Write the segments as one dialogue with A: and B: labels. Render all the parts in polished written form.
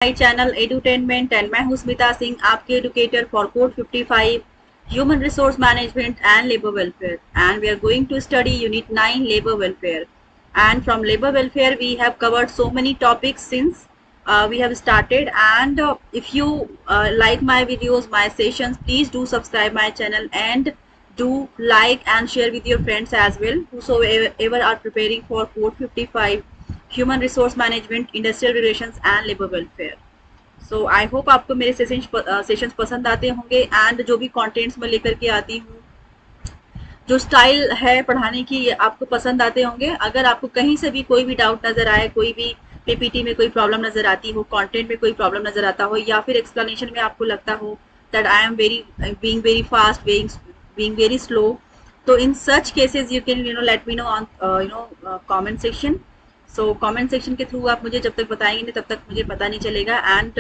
A: My channel edutainment and मैं हूं स्मिता सिंह, आपके educator for code 55 human resource management and labour welfare, and we are going to study unit 9 labour welfare. And from labor welfare we have covered so many topics since we have started. And if you like my videos, my sessions, please do subscribe my channel and do like and share with your friends as well, whosoever are preparing for code 55 human resource management, industrial relations and labour welfare. So I hope आपको मेरे sessions पसंद आते होंगे. And जो भी contents मैं लेकर के आती हूँ, जो स्टाइल है पढ़ाने की, आपको पसंद आते होंगे. अगर आपको कहीं से भी कोई भी डाउट नजर आए, कोई भी पीपीटी में कोई प्रॉब्लम नजर आती हो, कंटेंट में कोई प्रॉब्लम नजर आता हो, या फिर एक्सप्लेनेशन में आपको लगता हो that I am very fast, being very slow, so in such cases you can let me know on comment section. So comment section के थ्रू आप मुझे जब तक बताएंगे नहीं तब तक मुझे पता नहीं चलेगा. एंड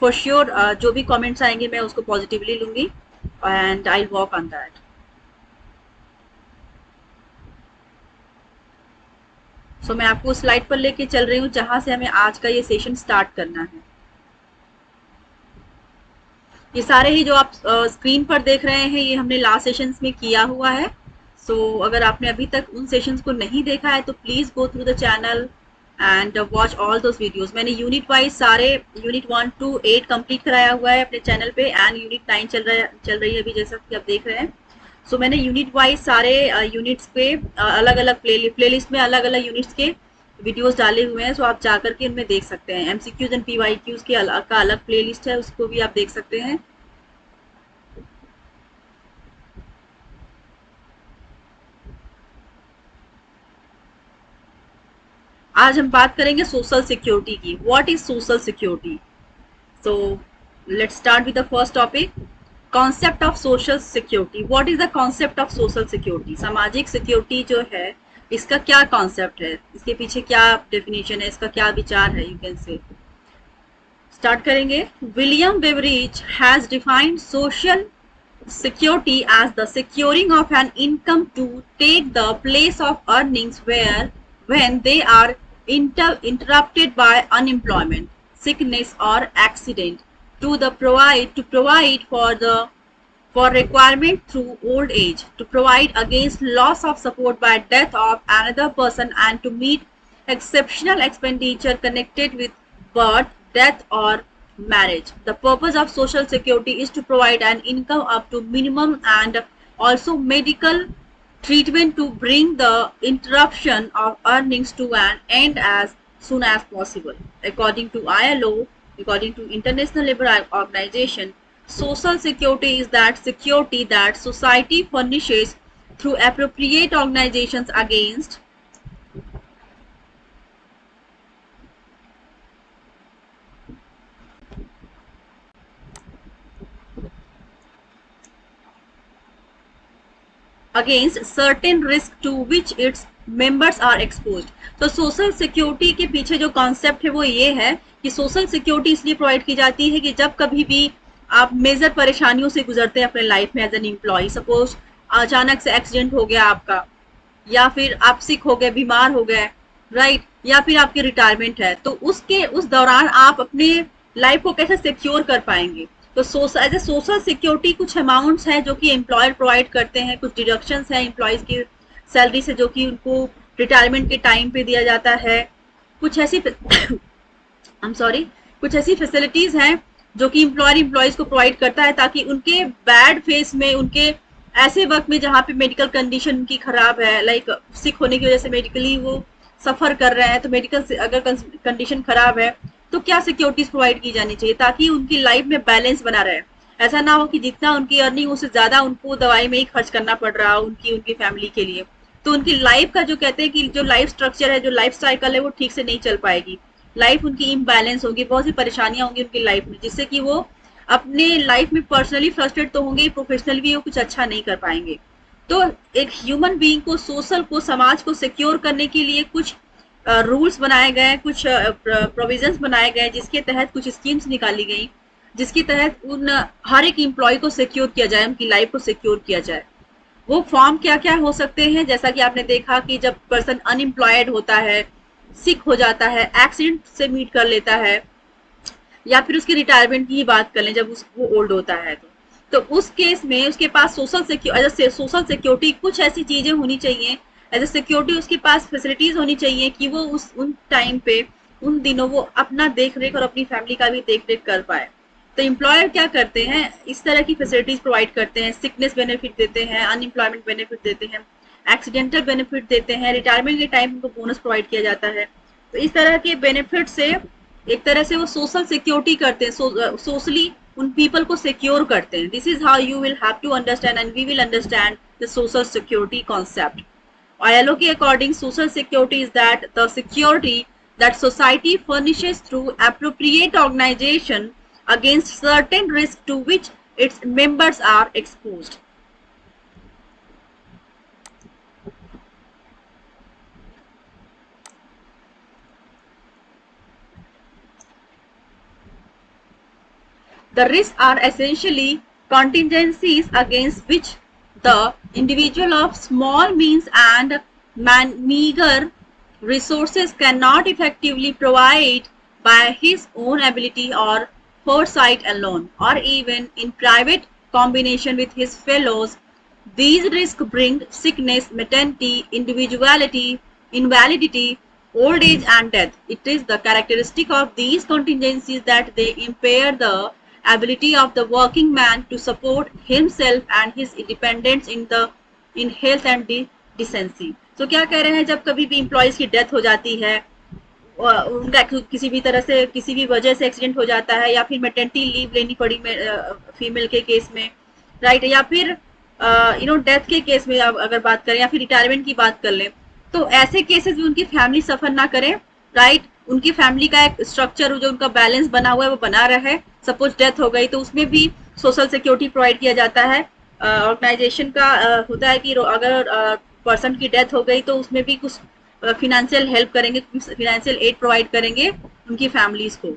A: फॉर श्योर जो भी कमेंट्स आएंगे मैं उसको पॉजिटिवली लूंगी and I work on that. So मैं आपको स्लाइड पर लेके चल रही हूँ जहां से हमें आज का ये सेशन स्टार्ट करना है. ये सारे ही जो आप स्क्रीन पर देख रहे हैं ये हमने लास्ट सेशंस में किया हुआ है. सो अगर आपने अभी तक उन सेशंस को नहीं देखा है तो please go through the channel and watch all those videos. मैंने यूनिट वाइज सारे यूनिट 1 to 8 कंप्लीट कराया हुआ है अपने चैनल पे, एंड यूनिट 9 चल रही है अभी, जैसा कि आप देख रहे हैं. सो मैंने यूनिट वाइज सारे यूनिट्स पे अलग अलग प्लेलिस्ट में अलग अलग यूनिट्स के वीडियोस डाले हुए हैं. सो आप जाकर के उनमें देख सकते हैं. एमसीक्यूज एंड पीवाईक्यूज के का अलग प्लेलिस्ट है, उसको भी आप देख सकते हैं. आज हम बात करेंगे सोशल सिक्योरिटी की. What is social security? So let's start with the first topic, concept of social security. What is the concept of social security? सामाजिक सिक्योरिटी जो है इसका क्या कॉन्सेप्ट है, इसके पीछे क्या डेफिनेशन है, इसका क्या विचार है, यू कैन से. स्टार्ट करेंगे. William Beveridge has defined social security as the securing of an income to take the place of earnings when they are interrupted by unemployment, sickness or accident, to provide for requirement through old age, to provide against loss of support by death of another person, and to meet exceptional expenditure connected with birth, death or marriage. The purpose of social security is to provide an income up to minimum and also medical treatment to bring the interruption of earnings to an end as soon as possible. According to ILO, according to International Labour Organization, social security is that security that society furnishes through appropriate organizations against certain risk to which its members are exposed. तो social security के पीछे जो concept है वो ये है कि social security इसलिए प्रोवाइड की जाती है कि जब कभी भी आप मेजर परेशानियों से गुजरते हैं अपने लाइफ में एज एन एम्प्लॉय, सपोज अचानक से एक्सीडेंट हो गया आपका, या फिर आप सिक हो गए, बीमार हो गए, राइट, या फिर आपकी रिटायरमेंट है, तो उस दौरान आप अपने लाइफ को कैसे सिक्योर कर पाएंगे. तो एज ए सोशल सिक्योरिटी कुछ अमाउंट्स हैं जो कि एम्प्लॉयर प्रोवाइड करते हैं, कुछ डिडक्शंस हैं एम्प्लॉयज की सैलरी से जो कि उनको रिटायरमेंट के टाइम पे दिया जाता है. कुछ ऐसी कुछ ऐसी फैसिलिटीज हैं जो कि एम्प्लॉयर एम्प्लॉयज को प्रोवाइड करता है ताकि उनके बैड फेस में, उनके ऐसे वक्त में जहाँ पे मेडिकल कंडीशन उनकी खराब है, लाइक सिक होने की वजह से मेडिकली वो सफर कर रहे हैं, तो मेडिकल से अगर कंडीशन खराब है तो क्या सिक्योरिटीज प्रोवाइड की जानी चाहिए ताकि उनकी लाइफ में बैलेंस बना रहे. ऐसा ना हो कि जितना उनकी अर्निंग उससे ज्यादा उनको दवाई में ही खर्च करना पड़ रहा हो उनकी फैमिली के लिए. तो उनकी लाइफ का जो कहते हैं कि जो लाइफ स्ट्रक्चर है, जो लाइफ साइकिल है, वो ठीक से नहीं चल पाएगी. लाइफ उनकी इम्बैलेंस होगी, बहुत सी परेशानियां होंगी उनकी लाइफ में, जिससे कि वो अपने लाइफ में पर्सनली फ्रस्ट्रेट तो होंगे, प्रोफेशनली भी वो कुछ अच्छा नहीं कर पाएंगे. तो एक ह्यूमन बीइंग को, सोशल को, समाज को सिक्योर करने के लिए कुछ रूल्स बनाए गए, कुछ प्रोविजंस बनाए गए, जिसके तहत कुछ स्कीम्स निकाली गई, जिसके तहत उन हर एक एम्प्लॉय को सिक्योर किया जाए, उनकी लाइफ को सिक्योर किया जाए. वो फॉर्म क्या क्या हो सकते हैं, जैसा कि आपने देखा कि जब पर्सन अनएम्प्लॉयड होता है, सिक हो जाता है, एक्सीडेंट से मीट कर लेता है, या फिर उसकी रिटायरमेंट की ही बात कर लें जब वो ओल्ड होता है तो उस केस में उसके पास सोशल सिक्योरिटी कुछ ऐसी चीजें होनी चाहिए, एज ए सिक्योरिटी उसके पास फैसिलिटीज होनी चाहिए कि वो उन टाइम पे उन दिनों वो अपना देख रेख और अपनी फैमिली का भी देख रेख कर पाए। तो एम्प्लॉयर क्या करते हैं, इस तरह की फैसिलिटीज प्रोवाइड करते हैं, सिकनेस बेनिफिट देते हैं, अनएम्प्लॉयमेंट बेनिफिट देते हैं, एक्सीडेंटल बेनिफिट देते हैं, रिटायरमेंट के टाइम उनको बोनस प्रोवाइड किया जाता है। तो इस तरह के बेनिफिट से एक तरह से वो सोशल सिक्योरिटी करते हैं, सोशली उन पीपल को सिक्योर करते हैं। This is how you will have to understand and we will understand the social security concept. ILO के according social security is that the security that society furnishes through appropriate organization against certain risks to which its members are exposed. The risks are essentially contingencies against which the individual of small means and meager resources cannot effectively provide by his own ability or foresight alone, or even in private combination with his fellows. These risks bring sickness, maternity, individuality, invalidity, old age, and death. It is the characteristic of these contingencies that they impair the ability of the working man to support himself and his dependents in health and decency. So क्या कह रहे हैं, जब कभी भी employees की death हो जाती है, उनका किसी भी तरह से किसी भी वजह से एक्सीडेंट हो जाता है, या फिर मेटर्निटी लीव लेनी पड़ी फीमेल के केस में, राइट, या फिर डेथ के केस में अगर बात करें, या फिर रिटायरमेंट की बात कर लें, तो ऐसे केसेस में उनकी फैमिली सफर ना करे, राइट, उनकी फैमिली का एक स्ट्रक्चर जो उनका बैलेंस बना हुआ है वो बना रहे। सपोज डेथ हो गई तो उसमें भी सोशल सिक्योरिटी प्रोवाइड किया जाता है। ऑर्गेनाइजेशन का होता है कि अगर पर्सन की डेथ हो गई तो उसमें भी कुछ फिनेंशियल हेल्प करेंगे, फिनेंशियल एड प्रोवाइड करेंगे उनकी फैमिलीज को।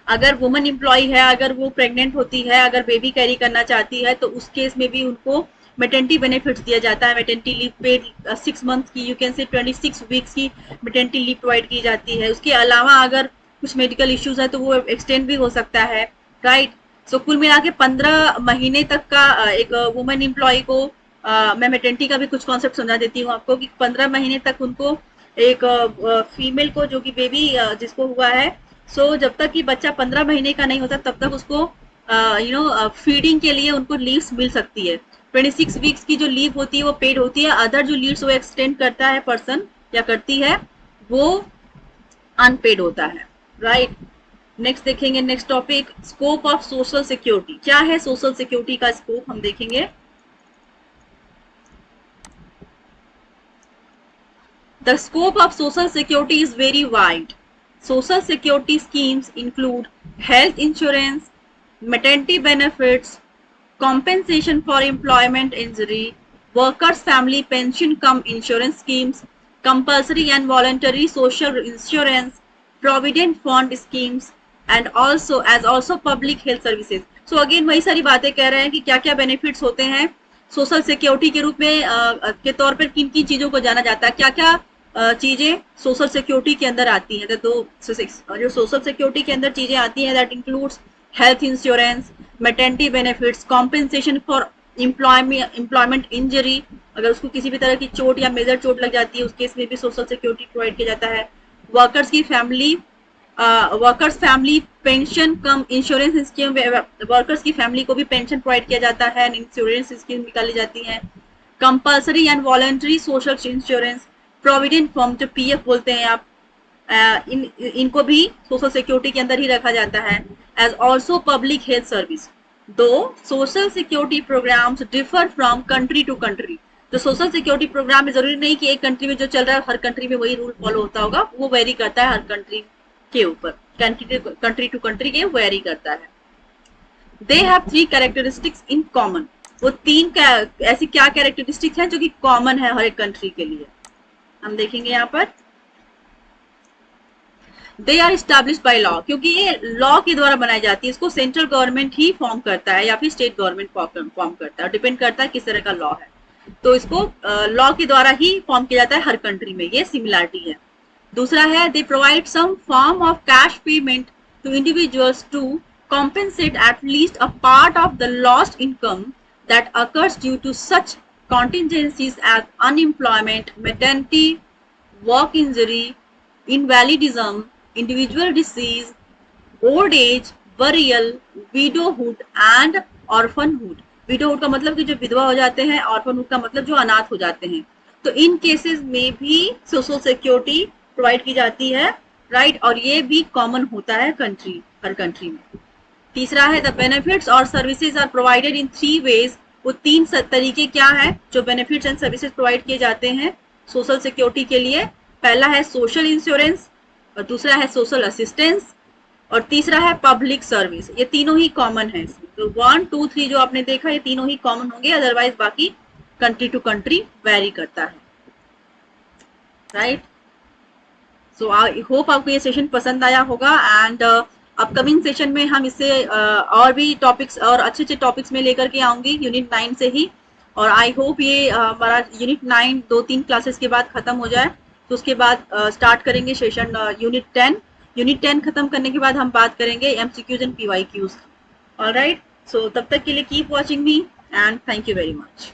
A: अगर वुमन एम्प्लॉय है, अगर वो प्रेग्नेंट होती है, अगर बेबी कैरी करना चाहती है, तो उस केस में भी उनको मेटर्निटी बेनिफिट्स दिया जाता है। मेटर्निटी लीव पेड 6 मंथ की, यू कैन से 26 वीक्स की मेटर्निटी लीव प्रोवाइड की जाती है। उसके अलावा अगर कुछ मेडिकल इश्यूज है तो वो एक्सटेंड भी हो सकता है, राइट। सो कुल मिला के 15 महीने तक का एक वुमन एम्प्लॉय को मैं मेटर्निटी का भी कुछ कॉन्सेप्ट समझा देती हूँ आपको कि 15 महीने तक उनको एक फीमेल को जो कि बेबी जिसको हुआ है, सो जब तक कि बच्चा 15 महीने का नहीं होता तब तक उसको फीडिंग के लिए उनको लीव्स मिल सकती है। 26 वीक्स की जो लीव होती है वो पेड होती है। अदर जो लीव्स वो एक्सटेंड करता है पर्सन या करती है वो अनपेड होता है, राइट। नेक्स्ट देखेंगे, next topic, scope of social security. क्या है सोशल सिक्योरिटी का स्कोप, हम देखेंगे। The scope of social security is very wide. Social security schemes include health insurance, maternity benefits, compensation for employment injury, workers' family pension cum insurance schemes, compulsory and voluntary social insurance, provident fund schemes, and also public health services. So again वही सारी बातें कह रहे हैं कि क्या क्या benefits होते हैं सोशल सिक्योरिटी के रूप में, के तौर पर किन किन चीजों को जाना जाता है, क्या क्या चीजें सोशल सिक्योरिटी के अंदर आती हैं। तो जो सोशल सिक्योरिटी के अंदर चीजें आती हैं, that includes health insurance, maternity benefits, compensation for employment injury, अगर उसको किसी भी तरह की चोट या मेजर चोट लग जाती है उस केस में भी सोशल सिक्योरिटी प्रोवाइड किया जाता है। वर्कर्स फैमिली पेंशन कम इंश्योरेंस स्कीम, वर्कर्स की फैमिली को भी पेंशन प्रोवाइड किया जाता है, इंश्योरेंस स्कीम निकाली जाती है। Compulsory and voluntary social insurance, provident form जो पीएफ बोलते हैं आप, इनको भी सोशल सिक्योरिटी के अंदर ही रखा जाता है। As also public health service, दो social security programmes differ from country to country. तो सोशल सिक्योरिटी प्रोग्राम में जरूरी नहीं कि एक कंट्री में जो चल रहा है हर कंट्री में वही रूल फॉलो होता होगा, वो वेरी करता है हर कंट्री के ऊपर, कंट्री टू कंट्री के वेरी करता है। They have 3 characteristics in common, वो 3 ऐसी क्या कैरेक्टरिस्टिक्स हैं जो कि कॉमन है हर एक कंट्री के लिए, हम देखेंगे यहाँ पर। They are establish by law, क्योंकि ये लॉ के द्वारा बनाई जाती है, इसको सेंट्रल गवर्नमेंट ही फॉर्म करता है या फिर स्टेट गवर्नमेंट फॉर्म करता है, डिपेंड करता है किस तरह का लॉ है। तो इसको लॉ के द्वारा ही फॉर्म किया जाता है हर कंट्री में, ये सिमिलरिटी है। दूसरा है they provide some form of cash payment to individuals to compensate at least a part of the lost income that occurs due to such contingencies as unemployment, maternity, work injury, invalidism, individual disease, old age, burial, widowhood and orphanhood. Widowhood का मतलब कि जो विधवा हो जाते हैं, ऑर्फनहुड का मतलब जो अनाथ हो जाते हैं। तो इन केसेस में भी सोशल सिक्योरिटी प्रोवाइड की जाती है, राइट, और ये भी कॉमन होता है कंट्री, हर कंट्री में। तीसरा है द बेनिफिट्स और services are provided in 3 ways. वो 3 तरीके क्या है जो बेनिफिट्स एंड सर्विसेज प्रोवाइड किए जाते हैं सोशल सिक्योरिटी के लिए। पहला है सोशल इंश्योरेंस, और दूसरा है सोशल असिस्टेंस, और तीसरा है पब्लिक सर्विस। ये तीनों ही कॉमन है इसमें। तो 1, 2, 3 जो आपने देखा ये तीनों ही कॉमन होंगे, अदरवाइज बाकी कंट्री टू कंट्री वेरी करता है, राइट। सो आई होप आपको ये सेशन पसंद आया होगा, एंड अपकमिंग सेशन में हम इससे और भी टॉपिक्स और अच्छे अच्छे टॉपिक्स में लेकर के आऊंगी यूनिट 9 से ही। और आई होप ये हमारा यूनिट 9 2-3 क्लासेस के बाद खत्म हो जाए, तो उसके बाद स्टार्ट करेंगे सेशन यूनिट 10। यूनिट 10 खत्म करने के बाद हम बात करेंगे एमसीक्यूज एंड पीवाईक्यूज। ऑलराइट, सो तब तक के लिए keep watching me and thank you very much.